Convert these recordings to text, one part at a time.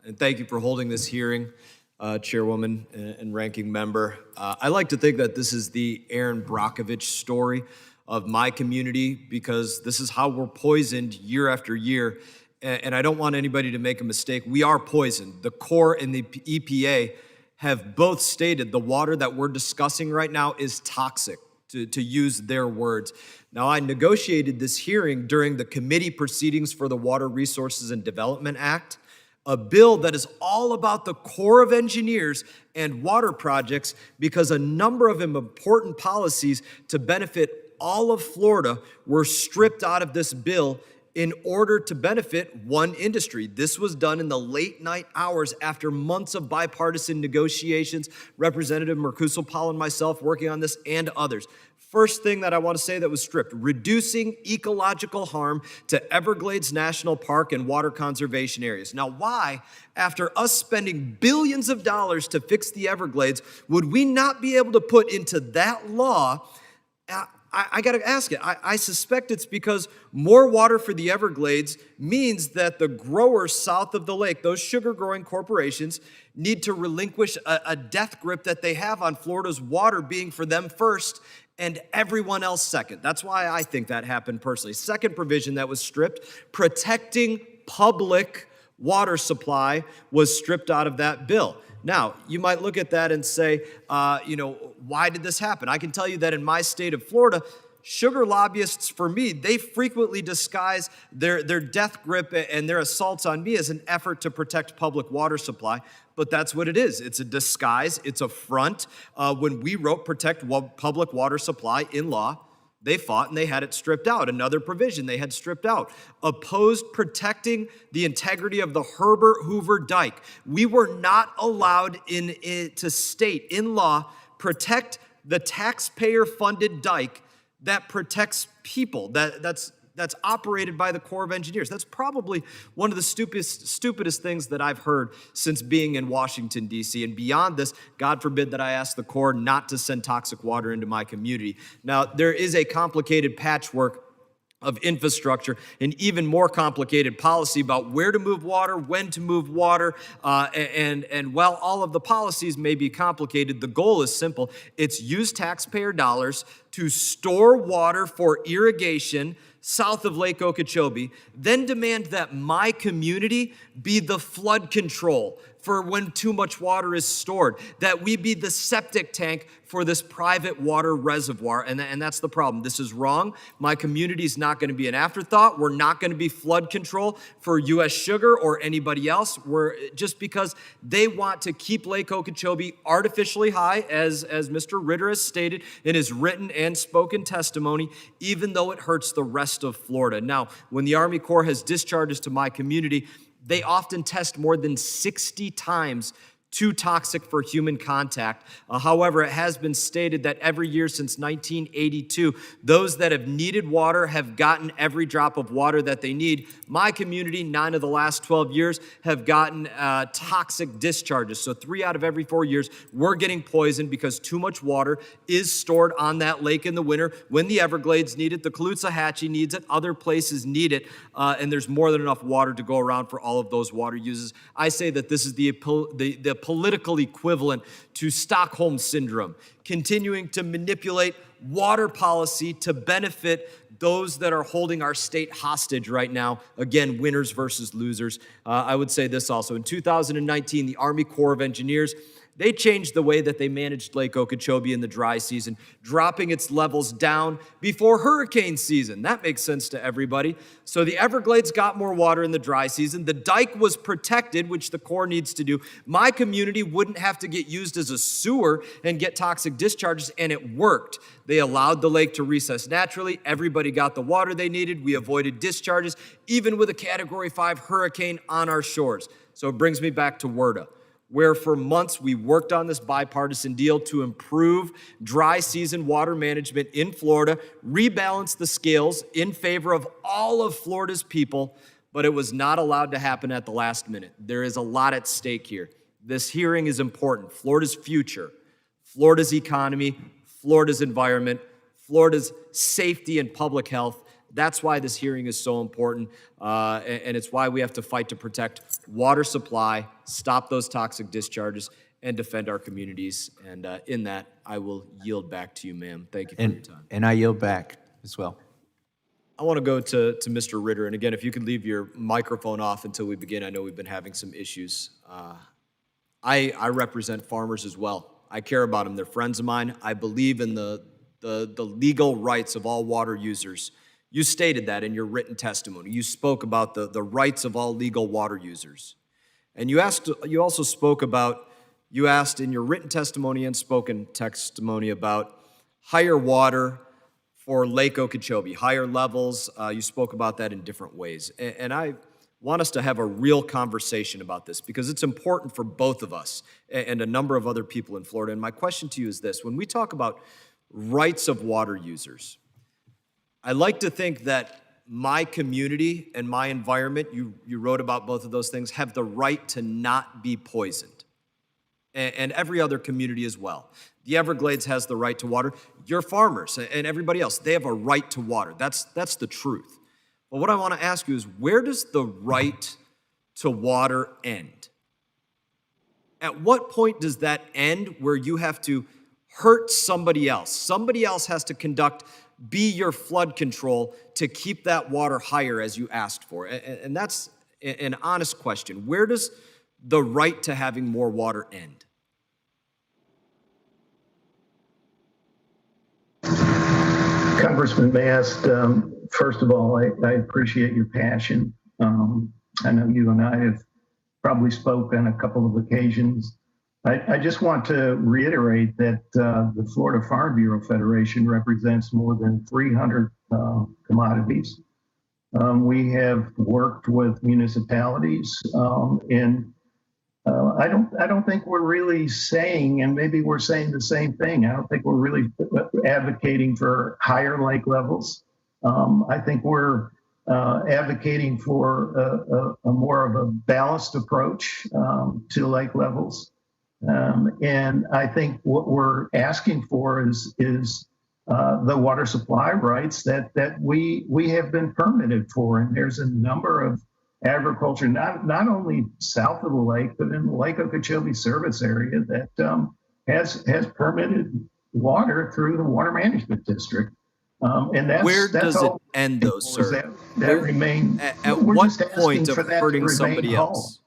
and thank you for holding this hearing, Chairwoman and Ranking Member. I like to think that this is the Aaron Brockovich story of my community because this is how we're poisoned year after year, and I don't want anybody to make a mistake. We are poisoned. The Corps and the EPA have both stated the water that we're discussing right now is toxic, to use their words. Now, I negotiated this hearing during the committee proceedings for the Water Resources and Development Act, a bill that is all about the Corps of Engineers and water projects because a number of important policies to benefit all of Florida were stripped out of this bill in order to benefit one industry. This was done in the late night hours after months of bipartisan negotiations, Representative Mercousal-Powell and myself working on this and others. First thing that I want to say that was stripped, reducing ecological harm to Everglades National Park and water conservation areas. Now, why, after us spending billions of dollars to fix the Everglades, would we not be able to put into that law? I got to ask it. I suspect it's because more water for the Everglades means that the growers south of the lake, those sugar-growing corporations, need to relinquish a death grip that they have on Florida's water being for them first and everyone else second. That's why I think that happened personally. Second provision that was stripped, protecting public water supply was stripped out of that bill. Now, you might look at that and say, why did this happen? I can tell you that in my state of Florida, sugar lobbyists, for me, they frequently disguise their death grip and their assaults on me as an effort to protect public water supply. But that's what it is. It's a disguise. It's a front. When we wrote protect public water supply in law, they fought and they had it stripped out. Another provision they had stripped out. Opposed protecting the integrity of the Herbert Hoover Dike. We were not allowed to state in law, protect the taxpayer-funded dike that protects people, that's operated by the Corps of Engineers. That's probably one of the stupidest things that I've heard since being in Washington, D.C. And beyond this, God forbid that I ask the Corps not to send toxic water into my community. Now, there is a complicated patchwork of infrastructure and even more complicated policy about where to move water, when to move water, and while all of the policies may be complicated, the goal is simple. It's use taxpayer dollars to store water for irrigation south of Lake Okeechobee, then demand that my community be the flood control for when too much water is stored, that we be the septic tank for this private water reservoir, and that's the problem. This is wrong. My community is not going to be an afterthought. We're not going to be flood control for U.S. Sugar or anybody else. Just because they want to keep Lake Okeechobee artificially high, as Mr. Ritter has stated in his written and spoken testimony, even though it hurts the rest of Florida. Now, when the Army Corps has discharges to my community, they often test more than 60 times too toxic for human contact. However, it has been stated that every year since 1982, those that have needed water have gotten every drop of water that they need. My community, 9 of the last 12 years, have gotten toxic discharges. So 3 out of every 4 years, we're getting poisoned because too much water is stored on that lake in the winter when the Everglades need it, the Caloosahatchee needs it, other places need it, and there's more than enough water to go around for all of those water uses. I say that this is the political equivalent to Stockholm Syndrome, continuing to manipulate water policy to benefit those that are holding our state hostage right now. Again, winners versus losers. I would say this also. In 2019, the Army Corps of Engineers, they changed the way that they managed Lake Okeechobee in the dry season, dropping its levels down before hurricane season. That makes sense to everybody. So the Everglades got more water in the dry season. The dike was protected, which the Corps needs to do. My community wouldn't have to get used as a sewer and get toxic discharges, and it worked. They allowed the lake to recess naturally. Everybody got the water they needed. We avoided discharges, even with a Category 5 hurricane on our shores. So it brings me back to WRDA, where for months we worked on this bipartisan deal to improve dry season water management in Florida, rebalance the scales in favor of all of Florida's people, but it was not allowed to happen at the last minute. There is a lot at stake here. This hearing is important. Florida's future, Florida's economy, Florida's environment, Florida's safety and public health. That's why this hearing is so important, and it's why we have to fight to protect water supply, stop those toxic discharges, and defend our communities. And in that, I will yield back to you, ma'am. Thank you for your time. And I yield back as well. I want to go to Mr. Ritter. And again, if you could leave your microphone off until we begin. I know we've been having some issues. I represent farmers as well. I care about them. They're friends of mine. I believe in the legal rights of all water users. You stated that in your written testimony. You spoke about the rights of all legal water users. And you also spoke about, you asked in your written testimony and spoken testimony about higher water for Lake Okeechobee, higher levels. You spoke about that in different ways. And I want us to have a real conversation about this because it's important for both of us and a number of other people in Florida. And my question to you is this: when we talk about rights of water users, I like to think that my community and my environment, you wrote about both of those things, have the right to not be poisoned. And every other community as well. The Everglades has the right to water. Your farmers and everybody else, they have a right to water. That's the truth. But what I want to ask you is, where does the right to water end? At what point does that end where you have to hurt somebody else? Somebody else has to be your flood control to keep that water higher as you asked for. And that's an honest question. Where does the right to having more water end? Congressman Mast, first of all, I appreciate your passion. I know you and I have probably spoken on a couple of occasions. I just want to reiterate that the Florida Farm Bureau Federation represents more than 300 commodities. We have worked with municipalities, and I don't think we're really saying, and maybe we're saying the same thing. I don't think we're really advocating for higher lake levels. I think we're advocating for a more of a balanced approach to lake levels. And I think what we're asking for is the water supply rights that we have been permitted for. And there's a number of agriculture, not only south of the lake, but in the Lake Okeechobee service area that has permitted water through the Water Management District. And where does it end, though, sir? That remain. At what point of hurting somebody else?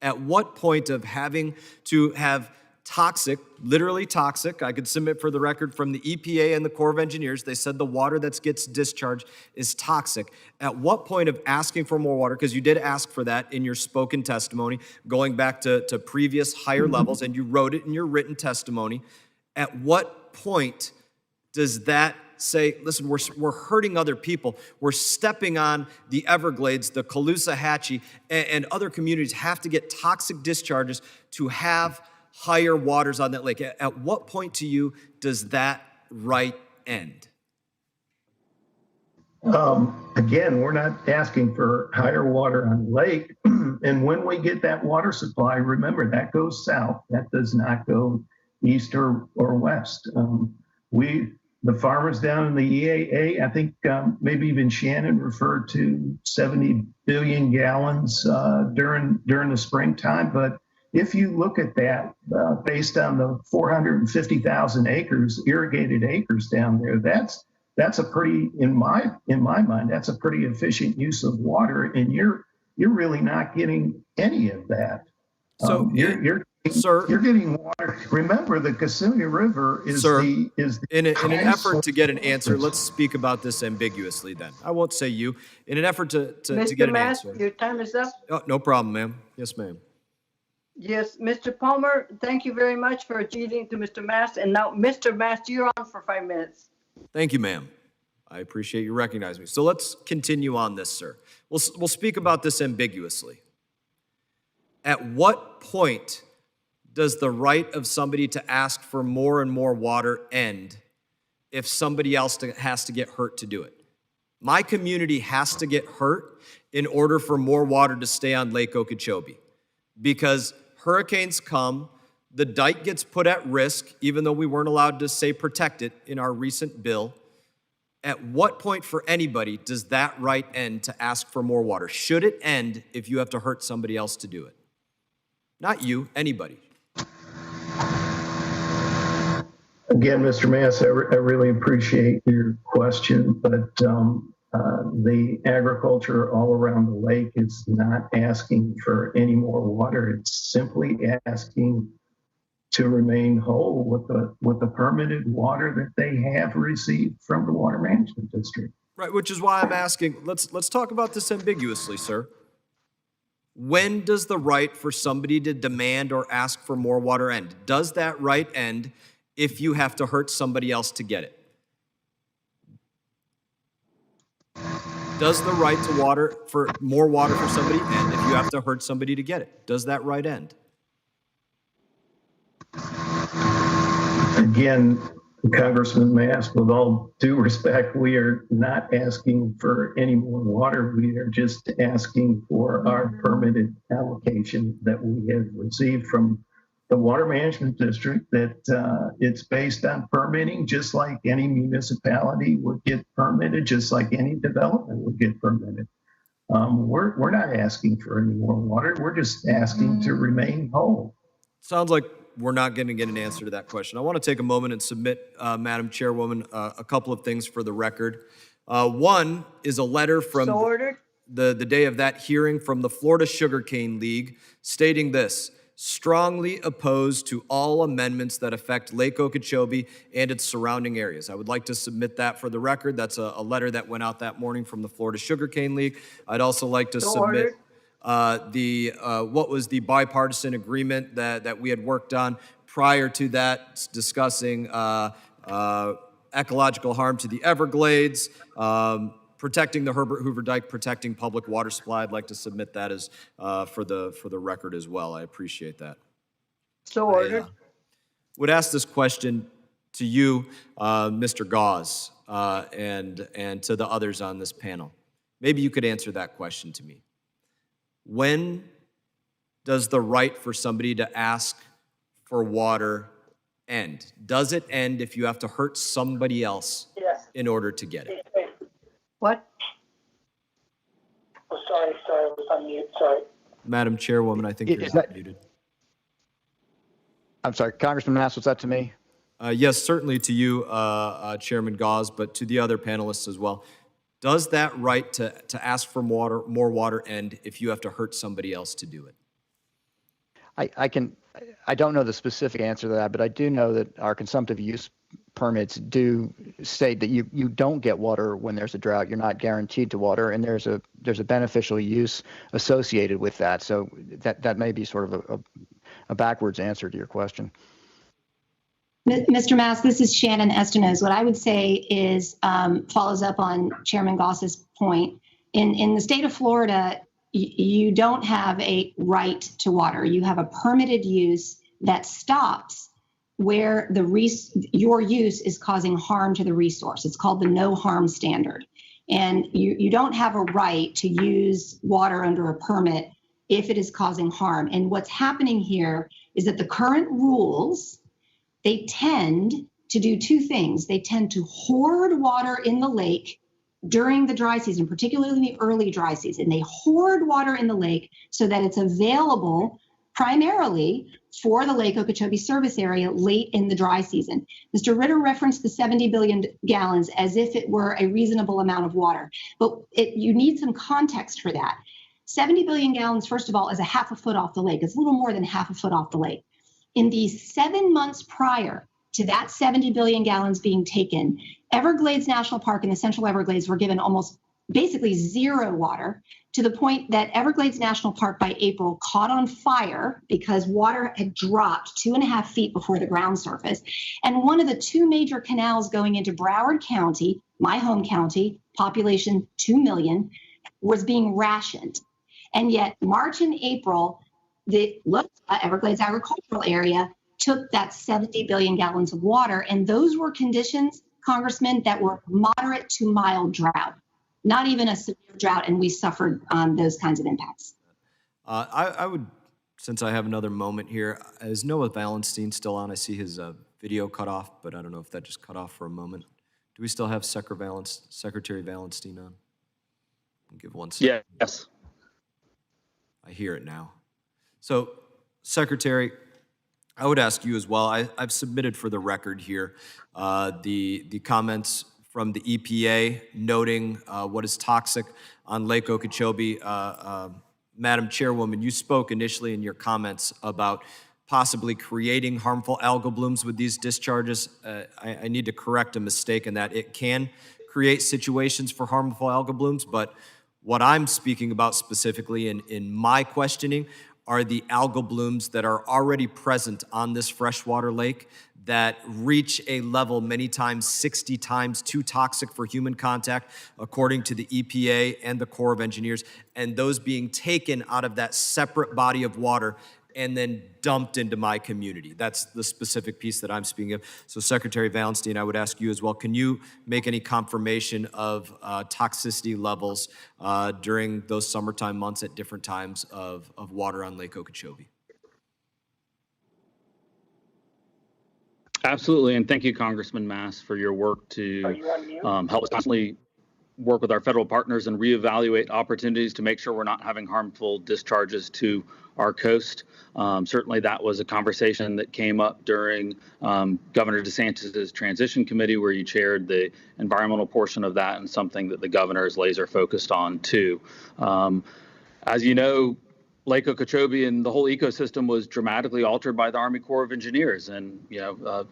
At what point of having to have toxic, literally toxic, I could submit for the record from the EPA and the Corps of Engineers, they said the water that gets discharged is toxic. At what point of asking for more water, because you did ask for that in your spoken testimony, going back to previous higher levels, and you wrote it in your written testimony, at what point does that say, listen, we're hurting other people. We're stepping on the Everglades, the Caloosahatchee, and other communities have to get toxic discharges to have higher waters on that lake. At what point to you does that right end? Again, we're not asking for higher water on the lake. And when we get that water supply, remember that goes south. That does not go east or west. The farmers down in the EAA, I think maybe even Shannon referred to 70 billion gallons during the springtime. But if you look at that based on the 450,000 acres, irrigated acres down there, that's a pretty, in my mind, that's a pretty efficient use of water, and you're really not getting any of that. So you're getting water. Remember, the Kissimmee River is in an effort to get an answer. Let's speak about this ambiguously. Then I won't say you. In an effort to get an Mast, answer. your time is up. Oh, no problem, ma'am. Yes, ma'am. Yes, Mr. Palmer, thank you very much for yielding to Mr. Mast. And now, Mr. Mast, you're on for 5 minutes. Thank you, ma'am. I appreciate you recognizing me. So let's continue on this, sir. We'll speak about this ambiguously. At what point does the right of somebody to ask for more and more water end if somebody else has to get hurt to do it? My community has to get hurt in order for more water to stay on Lake Okeechobee, because hurricanes come, the dike gets put at risk, even though we weren't allowed to say protect it in our recent bill. At what point for anybody does that right end to ask for more water? Should it end if you have to hurt somebody else to do it? Not you, anybody. Again, Mr. Mast, I really appreciate your question, but the agriculture all around the lake is not asking for any more water. It's simply asking to remain whole with the permitted water that they have received from the Water Management District. Right, which is why I'm asking, let's talk about this ambiguously, sir. When does the right for somebody to demand or ask for more water end? Does that right end if you have to hurt somebody else to get it? Does the right to water for more water for somebody end if you have to hurt somebody to get it? Does that right end? Again, Congressman Mast, with all due respect, we are not asking for any more water. We are just asking for our permitted allocation that we have received from the Water Management District, that it's based on permitting, just like any municipality would get permitted, just like any development would get permitted. We're not asking for any more water. We're just asking to remain whole. Sounds like we're not going to get an answer to that question. I want to take a moment and submit, Madam Chairwoman, a couple of things for the record. One is a letter from So ordered. the day of that hearing from the Florida Sugarcane League stating this: strongly opposed to all amendments that affect Lake Okeechobee and its surrounding areas. I would like to submit that for the record. That's a letter that went out that morning from the Florida Sugarcane League. I'd also like to submit what was the bipartisan agreement that we had worked on prior to that, discussing ecological harm to the Everglades, protecting the Herbert Hoover Dike, protecting public water supply. I'd like to submit that as for the record as well. I appreciate that. So ordered. Would ask this question to you, Mr. Gauze, and to the others on this panel. Maybe you could answer that question to me. When does the right for somebody to ask for water end? Does it end if you have to hurt somebody else in order to get it? What? Oh, sorry, I was on mute, sorry. Madam Chairwoman, I think you're not muted. I'm sorry, Congressman Mast, was that to me? Yes, certainly to you, Chairman Gauze, but to the other panelists as well. Does that right to ask for more water end if you have to hurt somebody else to do it? I don't know the specific answer to that, but I do know that our consumptive use permits do state that you don't get water when there's a drought. You're not guaranteed to water, and there's a beneficial use associated with that. So that may be sort of a backwards answer to your question. Mr. Mast, this is Shannon Estenos. What I would say is follows up on Chairman Goss's point. In the state of Florida, you don't have a right to water. You have a permitted use that stops where your use is causing harm to the resource. It's called the no harm standard. And you don't have a right to use water under a permit if it is causing harm. And what's happening here is that the current rules, they tend to do two things. They tend to hoard water in the lake during the dry season, particularly the early dry season. They hoard water in the lake so that it's available primarily for the Lake Okeechobee service area late in the dry season. Mr. Ritter referenced the 70 billion gallons as if it were a reasonable amount of water, but you need some context for that. 70 billion gallons, first of all, is a half a foot off the lake. It's a little more than half a foot off the lake. In the 7 months prior to that 70 billion gallons being taken, Everglades National Park and the Central Everglades were given almost basically zero water, to the point that Everglades National Park by April caught on fire because water had dropped 2.5 feet before the ground surface. And one of the two major canals going into Broward County, my home county, population 2 million, was being rationed. And yet March and April, the Everglades agricultural area took that 70 billion gallons of water. And those were conditions, Congressman, that were moderate to mild drought, not even a severe drought. And we suffered those kinds of impacts. I would, since I have another moment here, is Noah Valenstein still on? I see his video cut off, but I don't know if that just cut off for a moment. Do we still have Secretary Valenstein on? I'll give one second. Yes. I hear it now. So, Secretary, I would ask you as well. I've submitted for the record here the comments from the EPA noting what is toxic on Lake Okeechobee. Madam Chairwoman, you spoke initially in your comments about possibly creating harmful algal blooms with these discharges. I need to correct a mistake in that. It can create situations for harmful algal blooms, but what I'm speaking about specifically in my questioning are the algal blooms that are already present on this freshwater lake that reach a level many times 60 times too toxic for human contact, according to the EPA and the Corps of Engineers, and those being taken out of that separate body of water and then dumped into my community. That's the specific piece that I'm speaking of. So Secretary Valenstein, I would ask you as well, can you make any confirmation of toxicity levels during those summertime months at different times of water on Lake Okeechobee? Absolutely, and thank you, Congressman Mast, for your work Are to you on mute? help us constantly work with our federal partners and reevaluate opportunities to make sure we're not having harmful discharges to our coast. Certainly, that was a conversation that came up during Governor DeSantis's transition committee, where you chaired the environmental portion of that, and something that the governor is laser focused on too. As you know, Lake Okeechobee and the whole ecosystem was dramatically altered by the Army Corps of Engineers, and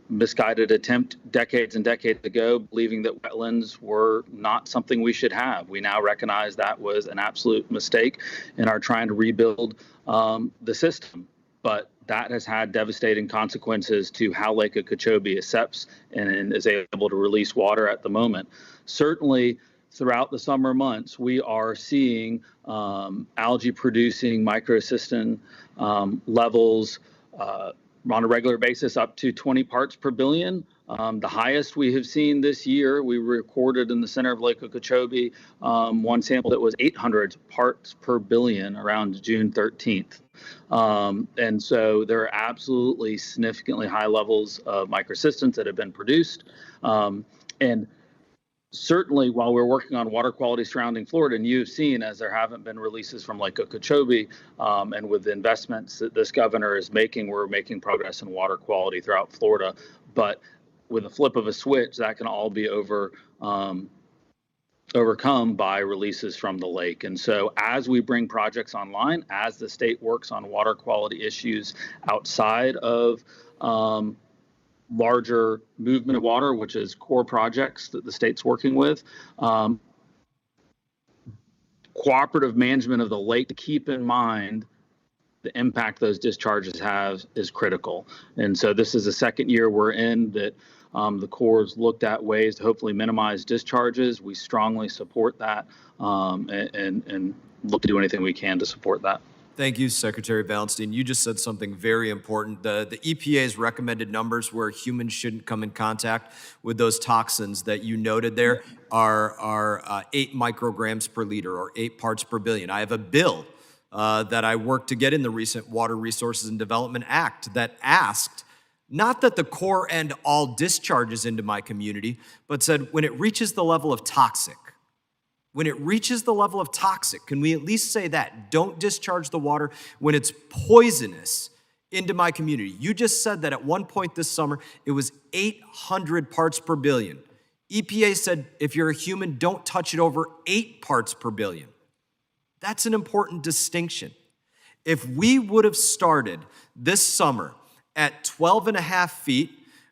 misguided attempt decades and decades ago, believing that wetlands were not something we should have. We now recognize that was an absolute mistake and are trying to rebuild the system. But that has had devastating consequences to how Lake Okeechobee accepts and is able to release water at the moment. Certainly, throughout the summer months, we are seeing algae producing microcystin levels on a regular basis up to 20 parts per billion. The highest we have seen this year, we recorded in the center of Lake Okeechobee one sample that was 800 parts per billion around June 13th. And so there are absolutely significantly high levels of microcystins that have been produced. And certainly, while we're working on water quality surrounding Florida, and you've seen as there haven't been releases from Lake Okeechobee, and with the investments that this governor is making, we're making progress in water quality throughout Florida. But with a flip of a switch, that can all be overcome by releases from the lake. And so as we bring projects online, as the state works on water quality issues outside of larger movement of water, which is core projects that the state's working with, cooperative management of the lake, to keep in mind the impact those discharges have, is critical. And so this is the second year we're in that the Corps looked at ways to hopefully minimize discharges. We strongly support that and look to do anything we can to support that. Thank you, Secretary Valenstein. You just said something very important. The EPA's recommended numbers where humans shouldn't come in contact with those toxins that you noted there are 8 micrograms per liter, or 8 parts per billion. I have a bill that I worked to get in the recent Water Resources and Development Act that asked not that the Corps end all discharges into my community, but said when it reaches the level of toxic, can we at least say that? Don't discharge the water when it's poisonous into my community. You just said that at one point this summer, it was 800 parts per billion. EPA said if you're a human, don't touch it over 8 parts per billion. That's an important distinction. If we would have started this summer at 12 and a half feet,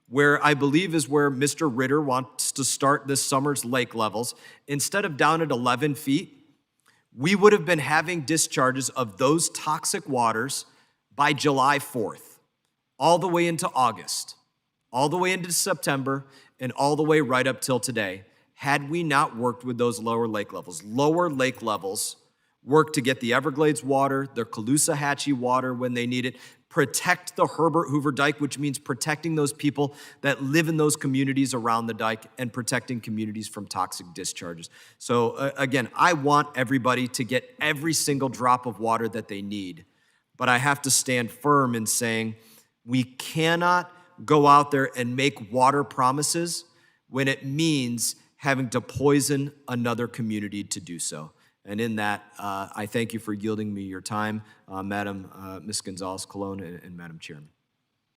where I believe is where Mr. Ritter wants to start this summer's lake levels, instead of down at 11 feet, we would have been having discharges of those toxic waters by July 4th, all the way into August, all the way into September, and all the way right up till today, had we not worked with those lower lake levels. Lower lake levels work to get the Everglades water, the Caloosahatchee water when they need it, protect the Herbert Hoover Dike, which means protecting those people that live in those communities around the dike and protecting communities from toxic discharges. So again, I want everybody to get every single drop of water that they need, but I have to stand firm in saying we cannot go out there and make water promises when it means having to poison another community to do so. And in that, I thank you for yielding me your time, Ms. Gonzalez-Colon and Madam Chairman.